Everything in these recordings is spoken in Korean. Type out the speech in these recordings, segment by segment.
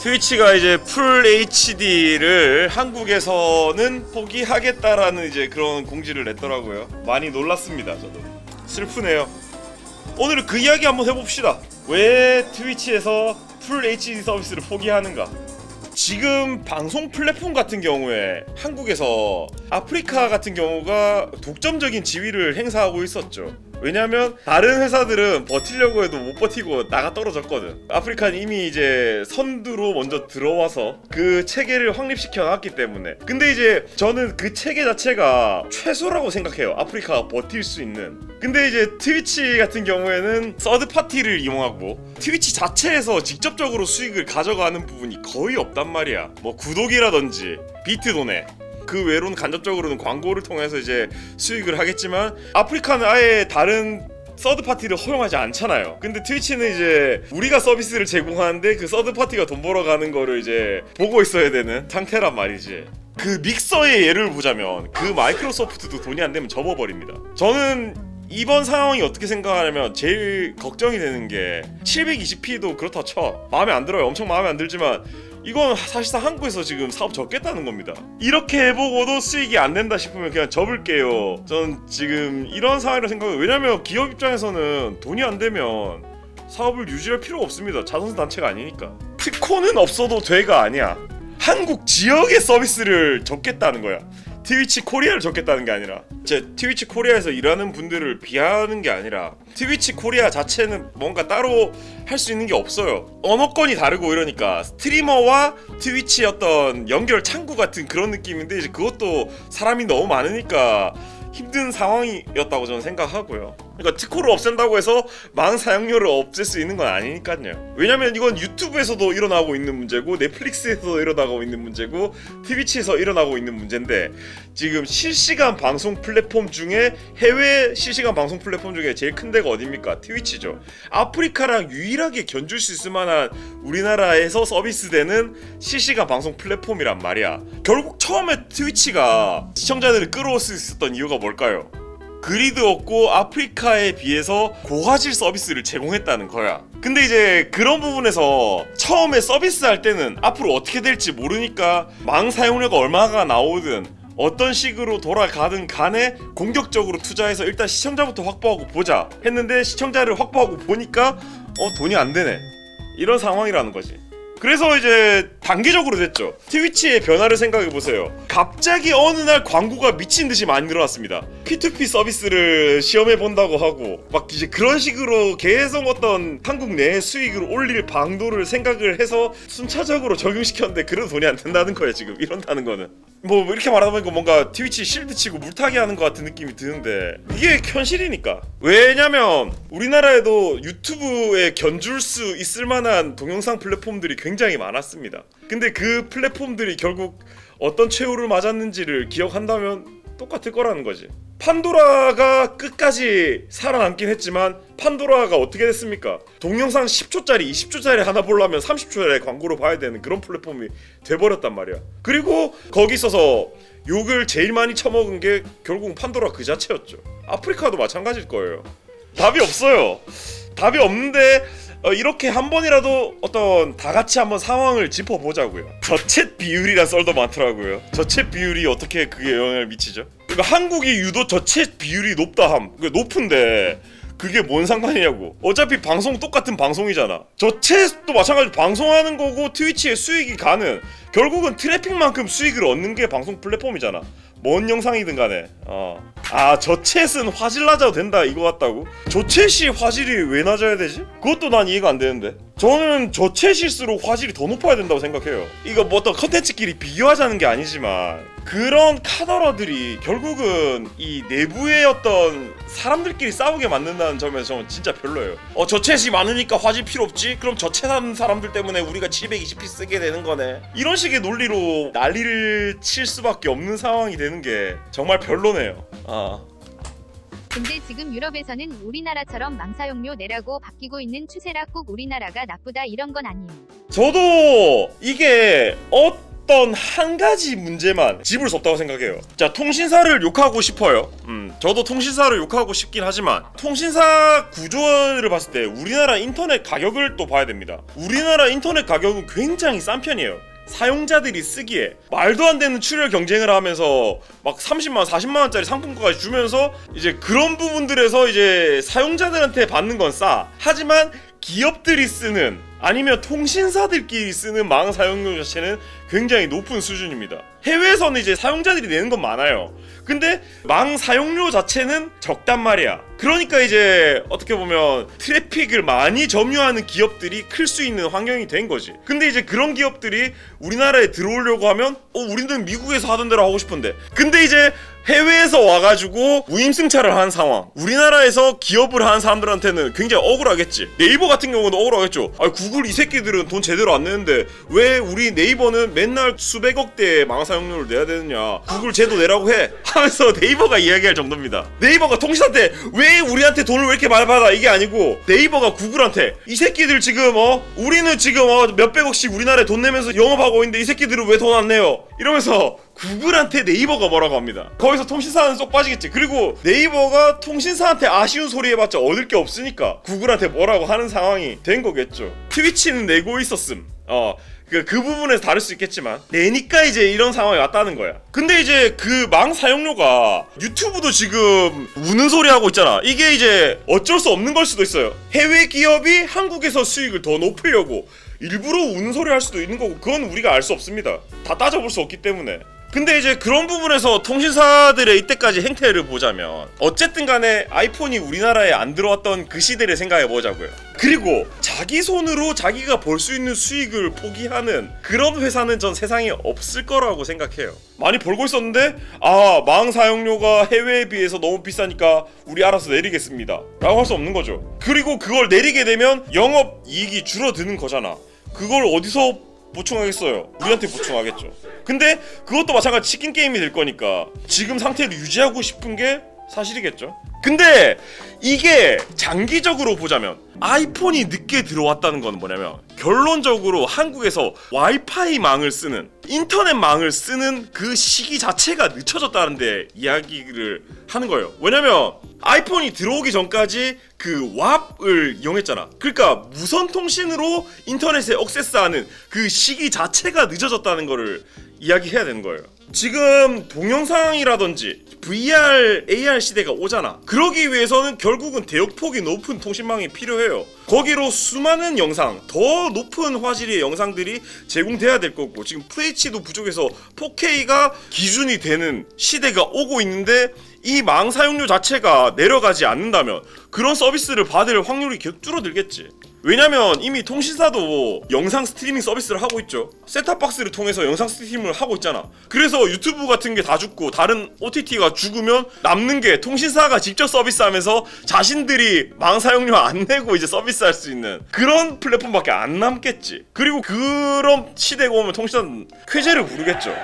트위치가 이제 풀 HD를 한국에서는 포기하겠다라는 이제 그런 공지를 냈더라고요. 많이 놀랐습니다. 저도 슬프네요. 오늘은 그 이야기 한번 해봅시다. 왜 트위치에서 풀 HD 서비스를 포기하는가? 지금 방송 플랫폼 같은 경우에 한국에서 아프리카 같은 경우가 독점적인 지위를 행사하고 있었죠. 왜냐면 다른 회사들은 버티려고 해도 못 버티고 나가 떨어졌거든. 아프리카는 이미 이제 선두로 먼저 들어와서 그 체계를 확립시켜 놨기 때문에. 근데 이제 저는 그 체계 자체가 최소라고 생각해요. 아프리카가 버틸 수 있는. 근데 이제 트위치 같은 경우에는 서드 파티를 이용하고 트위치 자체에서 직접적으로 수익을 가져가는 부분이 거의 없단 말이야. 뭐 구독이라든지 비트도네, 그 외로는 간접적으로는 광고를 통해서 이제 수익을 하겠지만 아프리카는 아예 다른 서드파티를 허용하지 않잖아요. 근데 트위치는 이제 우리가 서비스를 제공하는데 그 서드파티가 돈 벌어가는 거를 이제 보고 있어야 되는 상태란 말이지. 그 믹서의 예를 보자면 그 마이크로소프트도 돈이 안 되면 접어버립니다. 저는 이번 상황이 어떻게 생각하냐면 제일 걱정이 되는 게 720p도 그렇다 쳐. 마음에 안 들어요. 엄청 마음에 안 들지만 이건 사실상 한국에서 지금 사업 접겠다는 겁니다. 이렇게 해보고도 수익이 안 된다 싶으면 그냥 접을게요. 전 지금 이런 상황이라고 생각해요. 왜냐면 기업 입장에서는 돈이 안 되면 사업을 유지할 필요가 없습니다. 자선사 단체가 아니니까. 특허는 없어도 돼가 아니야. 한국 지역의 서비스를 접겠다는 거야. 트위치 코리아를 접겠다는 게 아니라, 제 트위치 코리아에서 일하는 분들을 비하하는 게 아니라 트위치 코리아 자체는 뭔가 따로 할 수 있는 게 없어요. 언어권이 다르고 이러니까 스트리머와 트위치 어떤 연결 창구 같은 그런 느낌인데 이제 그것도 사람이 너무 많으니까 힘든 상황이었다고 저는 생각하고요. 그러니까 특허를 없앤다고 해서 망 사용료를 없앨 수 있는 건 아니니까요. 왜냐면 이건 유튜브에서도 일어나고 있는 문제고 넷플릭스에서도 일어나고 있는 문제고 트위치에서 일어나고 있는 문제인데, 지금 실시간 방송 플랫폼 중에 해외 실시간 방송 플랫폼 중에 제일 큰 데가 어딥니까? 트위치죠. 아프리카랑 유일하게 견줄 수 있을 만한 우리나라에서 서비스되는 실시간 방송 플랫폼이란 말이야. 결국 처음에 트위치가 시청자들을 끌어올 수 있었던 이유가 뭘까요? 그리드 없고 아프리카에 비해서 고화질 서비스를 제공했다는 거야. 근데 이제 그런 부분에서 처음에 서비스할 때는 앞으로 어떻게 될지 모르니까 망 사용료가 얼마가 나오든 어떤 식으로 돌아가든 간에 공격적으로 투자해서 일단 시청자부터 확보하고 보자 했는데, 시청자를 확보하고 보니까 돈이 안 되네, 이런 상황이라는 거지. 그래서 이제 단계적으로 됐죠. 트위치의 변화를 생각해보세요. 갑자기 어느 날 광고가 미친듯이 많이 늘어났습니다. P2P 서비스를 시험해본다고 하고 막 이제 그런 식으로 계속 어떤 한국 내의 수익을 올릴 방도를 생각을 해서 순차적으로 적용시켰는데 그래도 돈이 안 된다는 거야 지금. 이런다는 거는 뭐 이렇게 말하다 보니까 뭔가 트위치 실드 치고 물타기 하는 것 같은 느낌이 드는데 이게 현실이니까. 왜냐면 우리나라에도 유튜브에 견줄 수 있을 만한 동영상 플랫폼들이 굉장히 많았습니다. 근데 그 플랫폼들이 결국 어떤 최후를 맞았는지를 기억한다면 똑같을 거라는 거지. 판도라가 끝까지 살아남긴 했지만 판도라가 어떻게 됐습니까? 동영상 10초짜리 20초짜리 하나 보려면 30초짜리 광고를 봐야 되는 그런 플랫폼이 돼버렸단 말이야. 그리고 거기 있어서 욕을 제일 많이 처먹은 게 결국은 판도라 그 자체였죠. 아프리카도 마찬가지일 거예요. 답이 없어요. 답이 없는데 이렇게 한 번이라도 어떤 다같이 한번 상황을 짚어보자고요. 저챗 비율이란 썰도 많더라고요. 저챗 비율이 어떻게 그게 영향을 미치죠? 그러니까 한국이 유독 저챗 비율이 높다함, 높은데 그게 뭔 상관이냐고. 어차피 방송 똑같은 방송이잖아. 저챗도 마찬가지로 방송하는 거고 트위치에 수익이 가는, 결국은 트래픽만큼 수익을 얻는 게 방송 플랫폼이잖아. 뭔 영상이든 간에. 저챗은 화질 낮아도 된다 이거 같다고? 저챗이 화질이 왜 낮아야 되지? 그것도 난 이해가 안 되는데. 저는 저챗일수록 화질이 더 높아야 된다고 생각해요. 이거 뭐 어떤 컨텐츠끼리 비교하자는 게 아니지만 그런 카더라들이 결국은 이 내부의 어떤 사람들끼리 싸우게 만든다는 점에서 저는 진짜 별로예요. 저챗이 많으니까 화질 필요 없지? 그럼 저챗 하는 사람들 때문에 우리가 720p 쓰게 되는 거네. 이런 식의 논리로 난리를 칠 수밖에 없는 상황이 되는 게 정말 별로네요. 근데 지금 유럽에서는 우리나라처럼 망사용료 내라고 바뀌고 있는 추세라 꼭 우리나라가 나쁘다 이런 건 아니에요. 저도 이게 어떤 한 가지 문제만 짚을 수 없다고 생각해요. 자, 통신사를 욕하고 싶어요. 저도 통신사를 욕하고 싶긴 하지만 통신사 구조를 봤을 때 우리나라 인터넷 가격을 또 봐야 됩니다. 우리나라 인터넷 가격은 굉장히 싼 편이에요. 사용자들이 쓰기에 말도 안 되는 출혈 경쟁을 하면서 막 30만원, 40만원짜리 상품까지 주면서 이제 그런 부분들에서 이제 사용자들한테 받는 건 싸. 하지만 기업들이 쓰는 아니면 통신사들끼리 쓰는 망 사용료 자체는 굉장히 높은 수준입니다. 해외에서는 이제 사용자들이 내는 건 많아요. 근데 망 사용료 자체는 적단 말이야. 그러니까 이제 어떻게 보면 트래픽을 많이 점유하는 기업들이 클 수 있는 환경이 된 거지. 근데 이제 그런 기업들이 우리나라에 들어오려고 하면 우리는 미국에서 하던 대로 하고 싶은데, 근데 이제 해외에서 와가지고 무임승차를 한 상황. 우리나라에서 기업을 하는 사람들한테는 굉장히 억울하겠지. 네이버 같은 경우는 억울하겠죠. 구글 이 새끼들은 돈 제대로 안 내는데 왜 우리 네이버는 맨날 수백억 대의 망 사용료를 내야 되느냐, 구글 제도 내라고 해 하면서 네이버가 이야기할 정도입니다. 네이버가 통신사한테 왜 우리한테 돈을 왜 이렇게 많이 받아, 이게 아니고 네이버가 구글한테 이 새끼들 지금 우리는 지금 몇백억씩 우리나라에 돈 내면서 영업하고 있는데 이 새끼들은 왜 돈 안 내요, 이러면서 구글한테 네이버가 뭐라고 합니다. 거기서 통신사는 쏙 빠지겠지. 그리고 네이버가 통신사한테 아쉬운 소리 해봤자 얻을 게 없으니까 구글한테 뭐라고 하는 상황이 된 거겠죠. 트위치는 내고 있었음. 그 부분에서 다를 수 있겠지만 내니까 이제 이런 상황이 왔다는 거야. 근데 이제 그 망 사용료가 유튜브도 지금 우는 소리 하고 있잖아. 이게 이제 어쩔 수 없는 걸 수도 있어요. 해외 기업이 한국에서 수익을 더 높이려고 일부러 우는 소리 할 수도 있는 거고, 그건 우리가 알 수 없습니다. 다 따져볼 수 없기 때문에. 근데 이제 그런 부분에서 통신사들의 이때까지 행태를 보자면 어쨌든 간에 아이폰이 우리나라에 안 들어왔던 그 시대를 생각해 보자고요. 그리고 자기 손으로 자기가 벌 수 있는 수익을 포기하는 그런 회사는 전 세상에 없을 거라고 생각해요. 많이 벌고 있었는데 망 사용료가 해외에 비해서 너무 비싸니까 우리 알아서 내리겠습니다 라고 할 수 없는 거죠. 그리고 그걸 내리게 되면 영업이익이 줄어드는 거잖아. 그걸 어디서 보충하겠어요? 우리한테 보충하겠죠. 근데 그것도 마찬가지 치킨 게임이 될 거니까 지금 상태를 유지하고 싶은 게 사실이겠죠. 근데 이게 장기적으로 보자면 아이폰이 늦게 들어왔다는 건 뭐냐면 결론적으로 한국에서 와이파이 망을 쓰는, 인터넷 망을 쓰는 그 시기 자체가 늦춰졌다는 데 이야기를 하는 거예요. 왜냐면 아이폰이 들어오기 전까지 그 왑을 이용했잖아. 그러니까 무선 통신으로 인터넷에 액세스하는 그 시기 자체가 늦어졌다는 거를 이야기해야 되는 거예요. 지금 동영상이라든지 VR, AR 시대가 오잖아. 그러기 위해서는 결국은 대역폭이 높은 통신망이 필요해요. 거기로 수많은 영상, 더 높은 화질의 영상들이 제공돼야 될 거고, 지금 FHD도 부족해서 4K가 기준이 되는 시대가 오고 있는데 이 망 사용료 자체가 내려가지 않는다면 그런 서비스를 받을 확률이 계속 줄어들겠지. 왜냐면 이미 통신사도 영상 스트리밍 서비스를 하고 있죠. 셋탑박스를 통해서 영상 스트리밍을 하고 있잖아. 그래서 유튜브 같은 게 다 죽고 다른 OTT가 죽으면 남는 게 통신사가 직접 서비스하면서 자신들이 망 사용료 안 내고 이제 서비스할 수 있는 그런 플랫폼밖에 안 남겠지. 그리고 그런 시대가 오면 통신사는 쾌재를 부르겠죠.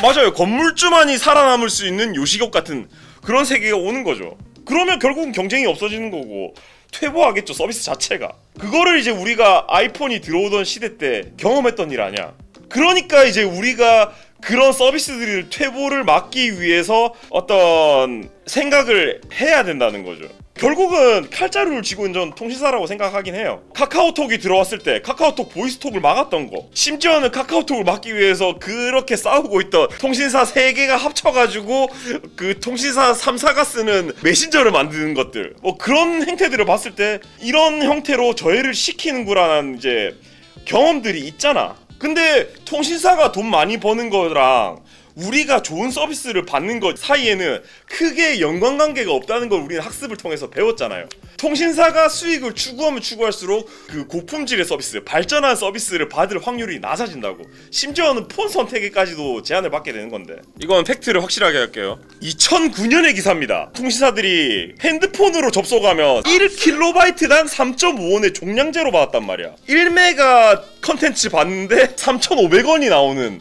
맞아요. 건물주만이 살아남을 수 있는 요식업 같은 그런 세계가 오는 거죠. 그러면 결국은 경쟁이 없어지는 거고 퇴보하겠죠, 서비스 자체가. 그거를 이제 우리가 아이폰이 들어오던 시대 때 경험했던 일 아니야. 그러니까 이제 우리가 그런 서비스들을 퇴보를 막기 위해서 어떤 생각을 해야 된다는 거죠. 결국은 칼자루를 쥐고 있는 통신사라고 생각하긴 해요. 카카오톡이 들어왔을 때 카카오톡 보이스톡을 막았던 거, 심지어는 카카오톡을 막기 위해서 그렇게 싸우고 있던 통신사 3개가 합쳐가지고 그 통신사 3사가 쓰는 메신저를 만드는 것들, 뭐 그런 행태들을 봤을 때 이런 형태로 저해를 시키는구라는 이제 경험들이 있잖아. 근데 통신사가 돈 많이 버는 거랑 우리가 좋은 서비스를 받는 것 사이에는 크게 연관관계가 없다는 걸 우리는 학습을 통해서 배웠잖아요. 통신사가 수익을 추구하면 추구할수록 그 고품질의 서비스, 발전한 서비스를 받을 확률이 낮아진다고. 심지어는 폰 선택에까지도 제한을 받게 되는 건데, 이건 팩트를 확실하게 할게요. 2009년의 기사입니다. 통신사들이 핸드폰으로 접속하면 1kb당 3.5원의 종량제로 받았단 말이야. 1메가 컨텐츠 받는데 3,500원이 나오는.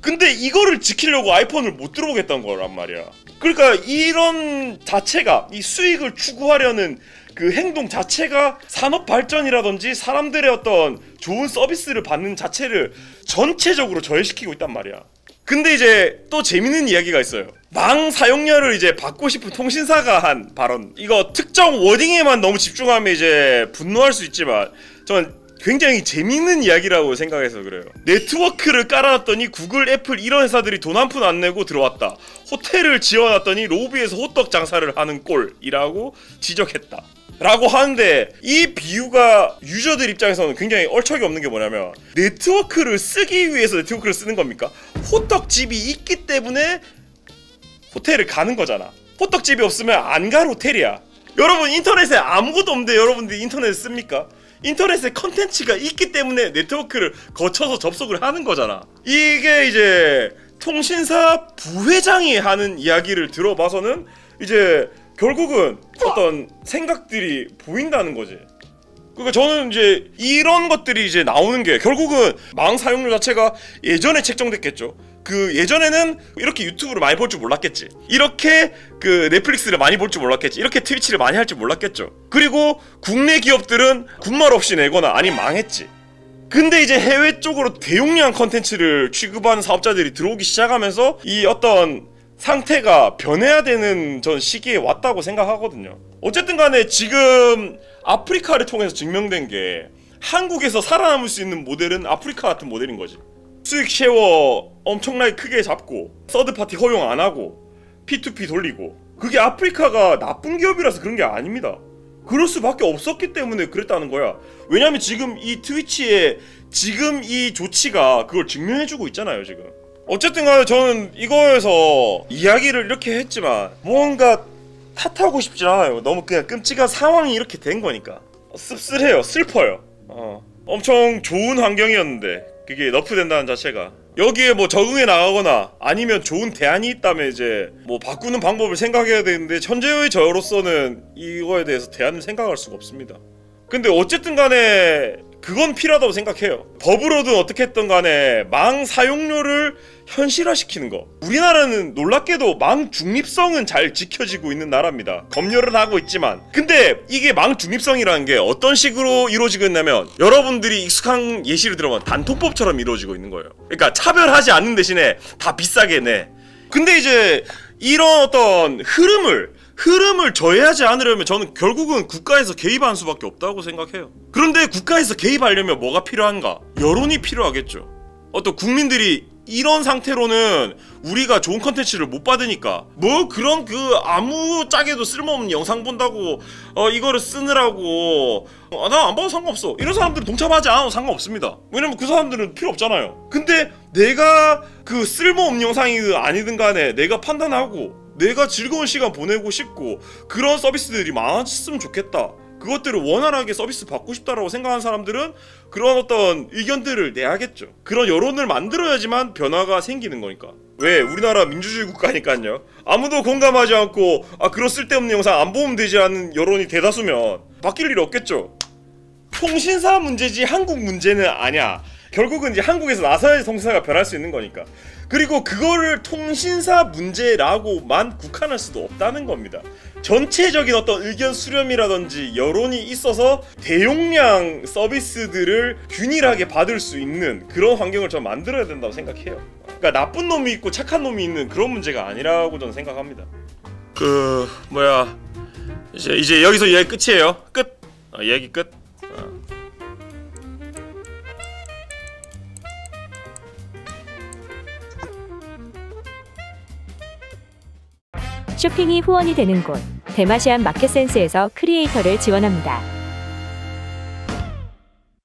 근데 이거를 지키려고 아이폰을 못 들어오겠다는 거란 말이야. 그러니까 이런 자체가 이 수익을 추구하려는 그 행동 자체가 산업 발전이라든지 사람들의 어떤 좋은 서비스를 받는 자체를 전체적으로 저해시키고 있단 말이야. 근데 이제 또 재밌는 이야기가 있어요. 망 사용료를 이제 받고 싶은 통신사가 한 발언. 이거 특정 워딩에만 너무 집중하면 이제 분노할 수 있지만 전 굉장히 재밌는 이야기라고 생각해서 그래요. 네트워크를 깔아놨더니 구글, 애플 이런 회사들이 돈 한 푼 안 내고 들어왔다. 호텔을 지어놨더니 로비에서 호떡 장사를 하는 꼴이라고 지적했다. 라고 하는데 이 비유가 유저들 입장에서는 굉장히 얼척이 없는 게 뭐냐면 네트워크를 쓰기 위해서 네트워크를 쓰는 겁니까? 호떡집이 있기 때문에 호텔을 가는 거잖아. 호떡집이 없으면 안 갈 호텔이야. 여러분 인터넷에 아무것도 없는데 여러분들이 인터넷을 씁니까? 인터넷에 컨텐츠가 있기 때문에 네트워크를 거쳐서 접속을 하는 거잖아. 이게 이제 통신사 부회장이 하는 이야기를 들어봐서는 이제 결국은 어떤 생각들이 보인다는 거지. 그러니까 저는 이제 이런 것들이 이제 나오는 게 결국은 망 사용료 자체가 예전에 책정됐겠죠. 그 예전에는 이렇게 유튜브를 많이 볼 줄 몰랐겠지. 이렇게 그 넷플릭스를 많이 볼 줄 몰랐겠지. 이렇게 트위치를 많이 할 줄 몰랐겠죠. 그리고 국내 기업들은 군말 없이 내거나 아니면 망했지. 근데 이제 해외 쪽으로 대용량 컨텐츠를 취급하는 사업자들이 들어오기 시작하면서 이 어떤 상태가 변해야 되는 전 시기에 왔다고 생각하거든요. 어쨌든 간에 지금 아프리카를 통해서 증명된 게 한국에서 살아남을 수 있는 모델은 아프리카 같은 모델인 거지. 수익 쉐어 엄청나게 크게 잡고 서드파티 허용 안 하고 P2P 돌리고. 그게 아프리카가 나쁜 기업이라서 그런 게 아닙니다. 그럴 수밖에 없었기 때문에 그랬다는 거야. 왜냐면 지금 이 트위치의 지금 이 조치가 그걸 증명해주고 있잖아요 지금. 어쨌든 간에 저는 이거에서 이야기를 이렇게 했지만 뭔가 탓하고 싶지 않아요. 너무 그냥 끔찍한 상황이 이렇게 된 거니까. 씁쓸해요. 슬퍼요. 엄청 좋은 환경이었는데 그게 너프된다는 자체가. 여기에 뭐 적응해 나가거나 아니면 좋은 대안이 있다면 이제 뭐 바꾸는 방법을 생각해야 되는데 현재의 저로서는 이거에 대해서 대안을 생각할 수가 없습니다. 근데 어쨌든 간에 그건 필요하다고 생각해요. 법으로든 어떻게 했든 간에 망 사용료를 현실화시키는 거. 우리나라는 놀랍게도 망 중립성은 잘 지켜지고 있는 나라입니다. 검열은 하고 있지만. 근데 이게 망 중립성이라는 게 어떤 식으로 이루어지고 있냐면 여러분들이 익숙한 예시를 들어보면 단통법처럼 이루어지고 있는 거예요. 그러니까 차별하지 않는 대신에 다 비싸게 내. 근데 이제 이런 어떤 흐름을 저해하지 않으려면 저는 결국은 국가에서 개입하는 수밖에 없다고 생각해요. 그런데 국가에서 개입하려면 뭐가 필요한가? 여론이 필요하겠죠. 어떤 국민들이 이런 상태로는 우리가 좋은 컨텐츠를 못 받으니까 뭐 그런 그 아무 짝에도 쓸모없는 영상 본다고 이거를 쓰느라고 나 안 봐도 상관없어 이런 사람들은 동참하지 않아도 상관없습니다. 왜냐면 그 사람들은 필요 없잖아요. 근데 내가 그 쓸모없는 영상이든 아니든 간에 내가 판단하고 내가 즐거운 시간 보내고 싶고 그런 서비스들이 많았으면 좋겠다. 그것들을 원활하게 서비스 받고 싶다라고 생각하는 사람들은 그런 어떤 의견들을 내야겠죠. 그런 여론을 만들어야지만 변화가 생기는 거니까. 왜? 우리나라 민주주의 국가니까요. 아무도 공감하지 않고 그런 쓸데없는 영상 안 보면 되지 않는 여론이 대다수면 바뀔 일이 없겠죠. 통신사 문제지 한국 문제는 아니야. 결국은 이제 한국에서 나서야지 통신사가 변할 수 있는 거니까. 그리고 그거를 통신사 문제라고만 국한할 수도 없다는 겁니다. 전체적인 어떤 의견 수렴이라든지 여론이 있어서 대용량 서비스들을 균일하게 받을 수 있는 그런 환경을 좀 만들어야 된다고 생각해요. 그러니까 나쁜 놈이 있고 착한 놈이 있는 그런 문제가 아니라고 저는 생각합니다. 이제 여기서 이야기 끝이에요. 끝. 이야기 끝. 쇼핑이 후원이 되는 곳 대마시안 마켓센스에서 크리에이터를 지원합니다.